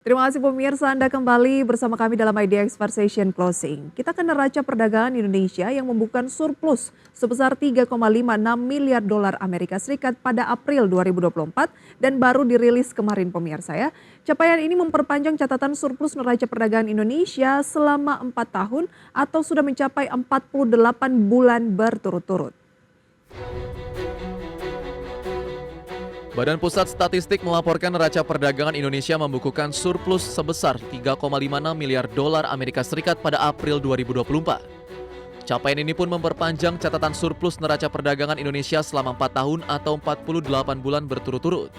Terima kasih pemirsa, Anda kembali bersama kami dalam IDX Session Closing. Kita ke neraca perdagangan Indonesia yang membukukan surplus sebesar 3,56 miliar dolar Amerika Serikat pada April 2024 dan baru dirilis kemarin pemirsa ya. Capaian ini memperpanjang catatan surplus neraca perdagangan Indonesia selama 4 tahun atau sudah mencapai 48 bulan berturut-turut. Badan Pusat Statistik melaporkan neraca perdagangan Indonesia membukukan surplus sebesar 3,56 miliar dolar Amerika Serikat pada April 2024. Capaian ini pun memperpanjang catatan surplus neraca perdagangan Indonesia selama 4 tahun atau 48 bulan berturut-turut.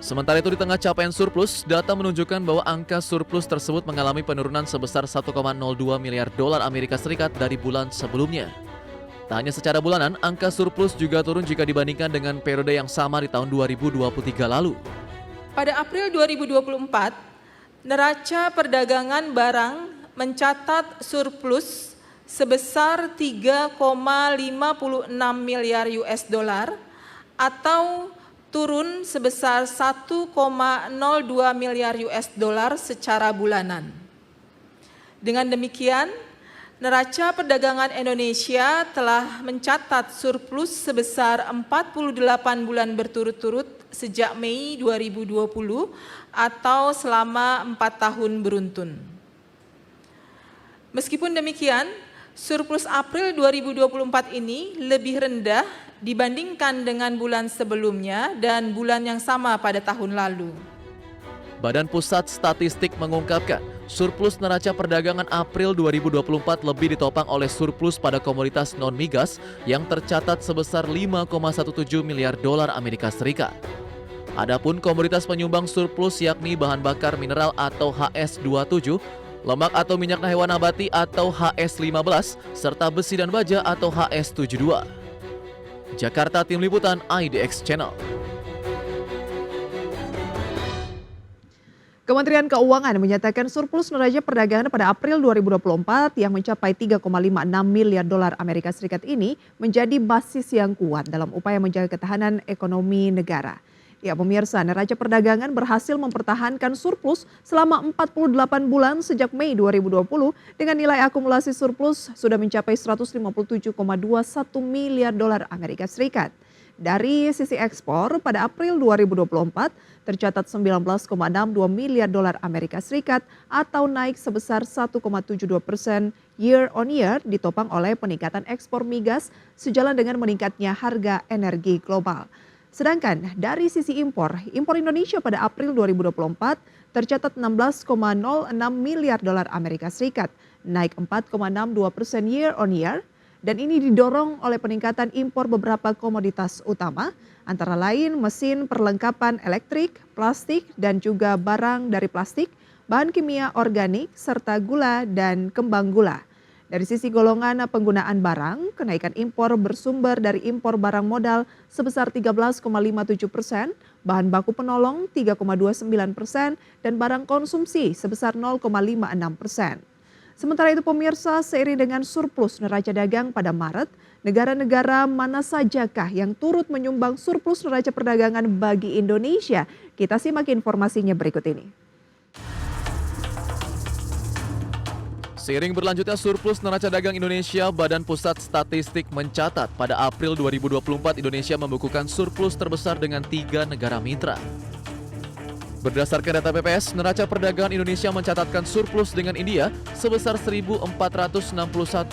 Sementara itu di tengah capaian surplus, data menunjukkan bahwa angka surplus tersebut mengalami penurunan sebesar 1,02 miliar dolar Amerika Serikat dari bulan sebelumnya. Tak hanya secara bulanan, angka surplus juga turun jika dibandingkan dengan periode yang sama di tahun 2023 lalu. Pada April 2024, neraca perdagangan barang mencatat surplus sebesar 3,56 miliar US dollar atau turun sebesar 1,02 miliar US dollar secara bulanan. Dengan demikian, neraca perdagangan Indonesia telah mencatat surplus sebesar 48 bulan berturut-turut sejak Mei 2020 atau selama 4 tahun beruntun. Meskipun demikian, surplus April 2024 ini lebih rendah dibandingkan dengan bulan sebelumnya dan bulan yang sama pada tahun lalu. Badan Pusat Statistik mengungkapkan, surplus neraca perdagangan April 2024 lebih ditopang oleh surplus pada komoditas non-migas yang tercatat sebesar 5,17 miliar dolar Amerika Serikat. Adapun komoditas penyumbang surplus yakni bahan bakar mineral atau HS27, lemak atau minyak hewan nabati atau HS15, serta besi dan baja atau HS72. Jakarta, Tim Liputan IDX Channel. Kementerian Keuangan menyatakan surplus neraca perdagangan pada April 2024 yang mencapai 3,56 miliar dolar Amerika Serikat ini menjadi basis yang kuat dalam upaya menjaga ketahanan ekonomi negara. Ya pemirsa, neraca perdagangan berhasil mempertahankan surplus selama 48 bulan sejak Mei 2020 dengan nilai akumulasi surplus sudah mencapai 157,21 miliar dolar Amerika Serikat. Dari sisi ekspor, pada April 2024 tercatat 19,62 miliar dolar Amerika Serikat atau naik sebesar 1,72% year on year ditopang oleh peningkatan ekspor migas sejalan dengan meningkatnya harga energi global. Sedangkan dari sisi impor Indonesia pada April 2024 tercatat 16,06 miliar dolar Amerika Serikat, naik 4,62% year on year. Dan ini didorong oleh peningkatan impor beberapa komoditas utama, antara lain mesin perlengkapan elektrik, plastik, dan juga barang dari plastik, bahan kimia organik, serta gula dan kembang gula. Dari sisi golongan penggunaan barang, kenaikan impor bersumber dari impor barang modal sebesar 13,57%, bahan baku penolong 3,29%, dan barang konsumsi sebesar 0,56%. Sementara itu pemirsa, seiring dengan surplus neraca dagang pada Maret, negara-negara mana sajakah yang turut menyumbang surplus neraca perdagangan bagi Indonesia? Kita simak informasinya berikut ini. Seiring berlanjutnya surplus neraca dagang Indonesia, Badan Pusat Statistik mencatat pada April 2024 Indonesia membukukan surplus terbesar dengan 3 negara mitra. Berdasarkan data BPS, neraca perdagangan Indonesia mencatatkan surplus dengan India sebesar 1.461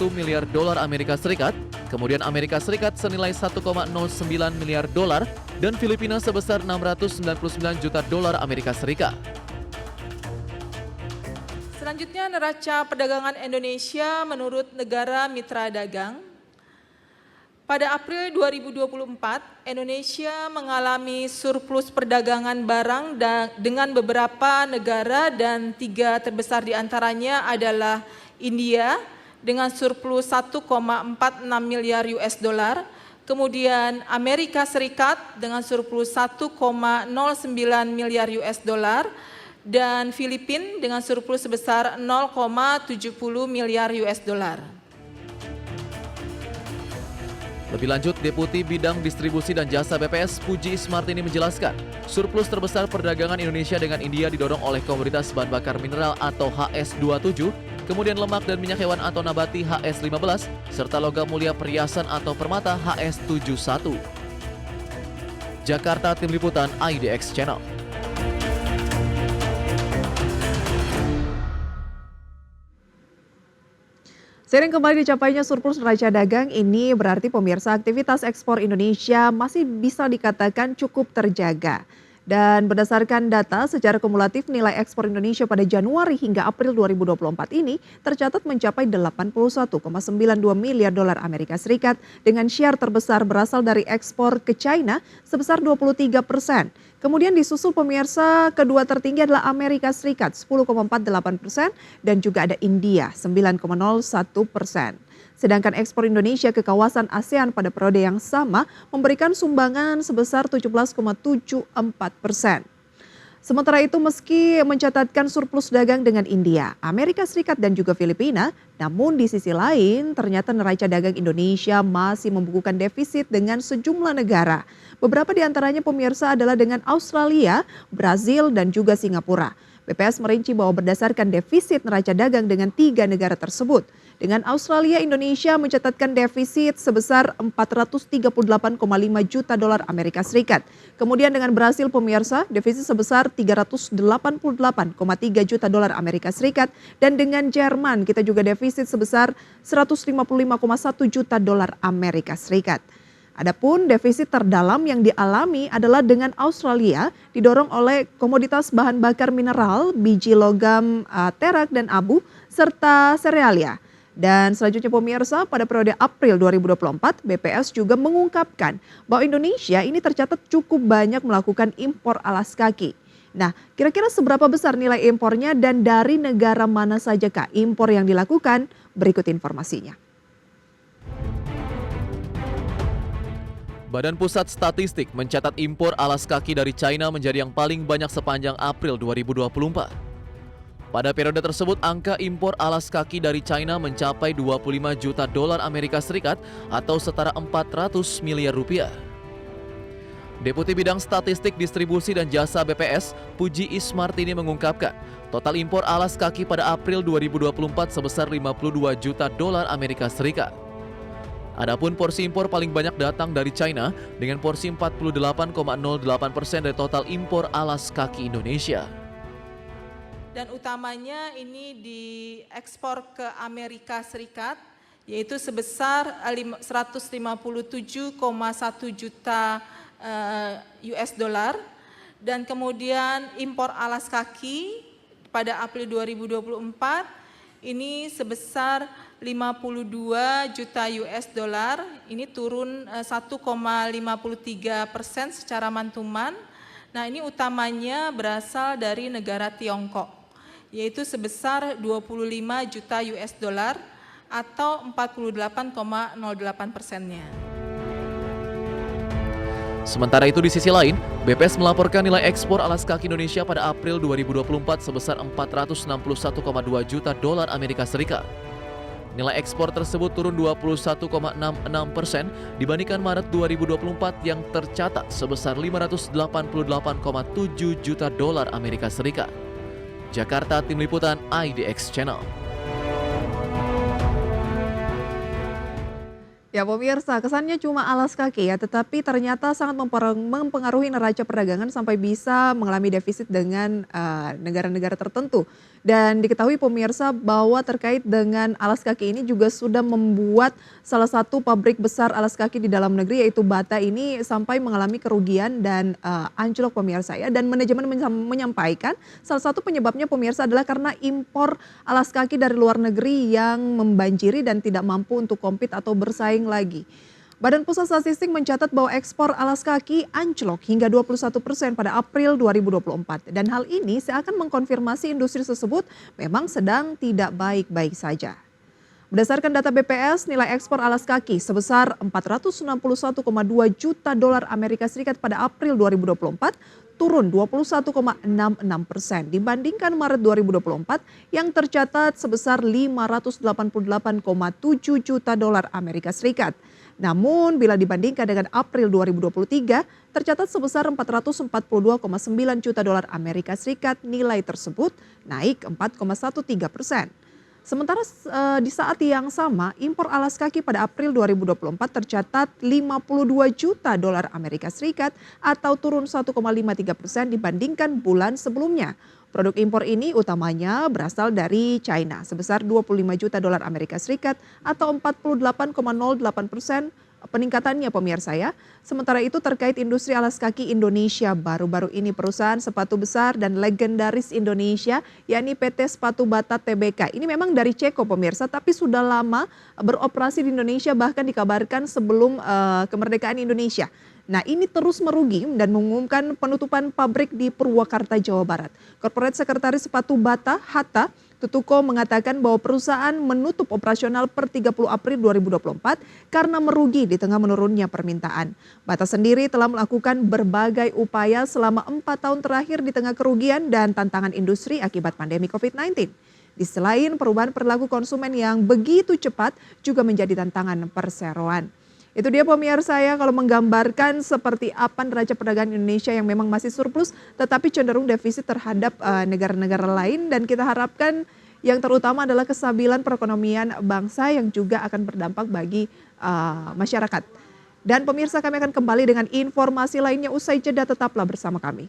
miliar dolar Amerika Serikat, kemudian Amerika Serikat senilai 1,09 miliar dolar, dan Filipina sebesar 699 juta dolar Amerika Serikat. Selanjutnya, neraca perdagangan Indonesia menurut negara mitra dagang. Pada April 2024, Indonesia mengalami surplus perdagangan barang dengan beberapa negara dan 3 terbesar diantaranya adalah India dengan surplus 1,46 miliar US dollar, kemudian Amerika Serikat dengan surplus 1,09 miliar US dollar, dan Filipina dengan surplus sebesar 0,70 miliar US dollar. Lebih lanjut, Deputi Bidang Distribusi dan Jasa BPS Puji Ismartini menjelaskan, surplus terbesar perdagangan Indonesia dengan India didorong oleh komoditas bahan bakar mineral atau HS27, kemudian lemak dan minyak hewan atau nabati HS15, serta logam mulia perhiasan atau permata HS71. Jakarta, Tim Liputan IDX Channel. Seiring kembali dicapainya surplus neraca dagang, ini berarti pemirsa aktivitas ekspor Indonesia masih bisa dikatakan cukup terjaga. Dan berdasarkan data secara kumulatif nilai ekspor Indonesia pada Januari hingga April 2024 ini tercatat mencapai 81,92 miliar dolar Amerika Serikat dengan share terbesar berasal dari ekspor ke China sebesar 23%. Kemudian disusul pemirsa kedua tertinggi adalah Amerika Serikat 10,48% dan juga ada India 9,01%. Sedangkan ekspor Indonesia ke kawasan ASEAN pada periode yang sama memberikan sumbangan sebesar 17,74%. Sementara itu meski mencatatkan surplus dagang dengan India, Amerika Serikat dan juga Filipina, namun di sisi lain ternyata neraca dagang Indonesia masih membukukan defisit dengan sejumlah negara. Beberapa di antaranya pemirsa adalah dengan Australia, Brazil dan juga Singapura. BPS merinci bahwa berdasarkan defisit neraca dagang dengan 3 negara tersebut. Dengan Australia, Indonesia mencatatkan defisit sebesar 438,5 juta dolar Amerika Serikat. Kemudian dengan Brasil pemirsa, defisit sebesar 388,3 juta dolar Amerika Serikat. Dan dengan Jerman, kita juga defisit sebesar 155,1 juta dolar Amerika Serikat. Adapun defisit terdalam yang dialami adalah dengan Australia didorong oleh komoditas bahan bakar mineral, biji logam terak dan abu, serta serealia. Dan selanjutnya pemirsa, pada periode April 2024, BPS juga mengungkapkan bahwa Indonesia ini tercatat cukup banyak melakukan impor alas kaki. Nah, kira-kira seberapa besar nilai impornya dan dari negara mana sajakah impor yang dilakukan? Berikut informasinya. Badan Pusat Statistik mencatat impor alas kaki dari China menjadi yang paling banyak sepanjang April 2024. Pada periode tersebut, angka impor alas kaki dari China mencapai 25 juta dolar Amerika Serikat atau setara 400 miliar rupiah. Deputi Bidang Statistik Distribusi dan Jasa BPS, Puji Ismartini mengungkapkan, total impor alas kaki pada April 2024 sebesar 52 juta dolar Amerika Serikat. Adapun porsi impor paling banyak datang dari China dengan porsi 48,08% dari total impor alas kaki Indonesia. Dan utamanya ini diekspor ke Amerika Serikat, yaitu sebesar 157,1 juta US dollar. Dan kemudian impor alas kaki pada April 2024 ini sebesar 52 juta US dollar, ini turun 1,53% secara mantuman. Nah, ini utamanya berasal dari negara Tiongkok, yaitu sebesar 25 juta US dollar atau 48,08%-nya. Sementara itu di sisi lain, BPS melaporkan nilai ekspor alas kaki Indonesia pada April 2024 sebesar 461,2 juta dolar Amerika Serikat. Nilai ekspor tersebut turun 21,66% dibandingkan Maret 2024 yang tercatat sebesar 588,7 juta dolar Amerika Serikat. Jakarta, Tim Liputan IDX Channel. Ya pemirsa, kesannya cuma alas kaki ya, tetapi ternyata sangat mempengaruhi neraca perdagangan sampai bisa mengalami defisit dengan negara-negara tertentu. Dan diketahui pemirsa bahwa terkait dengan alas kaki ini juga sudah membuat salah satu pabrik besar alas kaki di dalam negeri yaitu Bata ini sampai mengalami kerugian dan anjlok pemirsa ya. Dan manajemen menyampaikan salah satu penyebabnya pemirsa adalah karena impor alas kaki dari luar negeri yang membanjiri dan tidak mampu untuk compete atau bersaing lagi. Badan Pusat Statistik mencatat bahwa ekspor alas kaki anjlok hingga 21% pada April 2024. Dan hal ini seakan mengkonfirmasi industri tersebut memang sedang tidak baik-baik saja. Berdasarkan data BPS, nilai ekspor alas kaki sebesar 461,2 juta dolar Amerika Serikat pada April 2024 turun 21,66% dibandingkan Maret 2024 yang tercatat sebesar 588,7 juta dolar Amerika Serikat. Namun bila dibandingkan dengan April 2023, tercatat sebesar 442,9 juta dolar Amerika Serikat. Nilai tersebut naik 4,13%. Sementara di saat yang sama, impor alas kaki pada April 2024 tercatat 52 juta dolar Amerika Serikat atau turun 1,53% dibandingkan bulan sebelumnya. Produk impor ini utamanya berasal dari China sebesar 25 juta dolar Amerika Serikat atau 48,08% peningkatannya pemirsa ya. Sementara itu terkait industri alas kaki Indonesia, baru-baru ini perusahaan sepatu besar dan legendaris Indonesia yakni PT Sepatu Bata Tbk. Ini memang dari Ceko pemirsa tapi sudah lama beroperasi di Indonesia bahkan dikabarkan sebelum kemerdekaan Indonesia. Nah ini terus merugi dan mengumumkan penutupan pabrik di Purwakarta, Jawa Barat. Korporat Sekretaris Sepatu Bata, Hatta Tutuko mengatakan bahwa perusahaan menutup operasional per 30 April 2024 karena merugi di tengah menurunnya permintaan. Bata sendiri telah melakukan berbagai upaya selama 4 tahun terakhir di tengah kerugian dan tantangan industri akibat pandemi COVID-19. Di selain perubahan perilaku konsumen yang begitu cepat juga menjadi tantangan perseroan. Itu dia pemirsa ya, kalau menggambarkan seperti apa neraca perdagangan Indonesia yang memang masih surplus tetapi cenderung defisit terhadap negara-negara lain, dan kita harapkan yang terutama adalah kestabilan perekonomian bangsa yang juga akan berdampak bagi masyarakat. Dan pemirsa, kami akan kembali dengan informasi lainnya usai jeda, tetaplah bersama kami.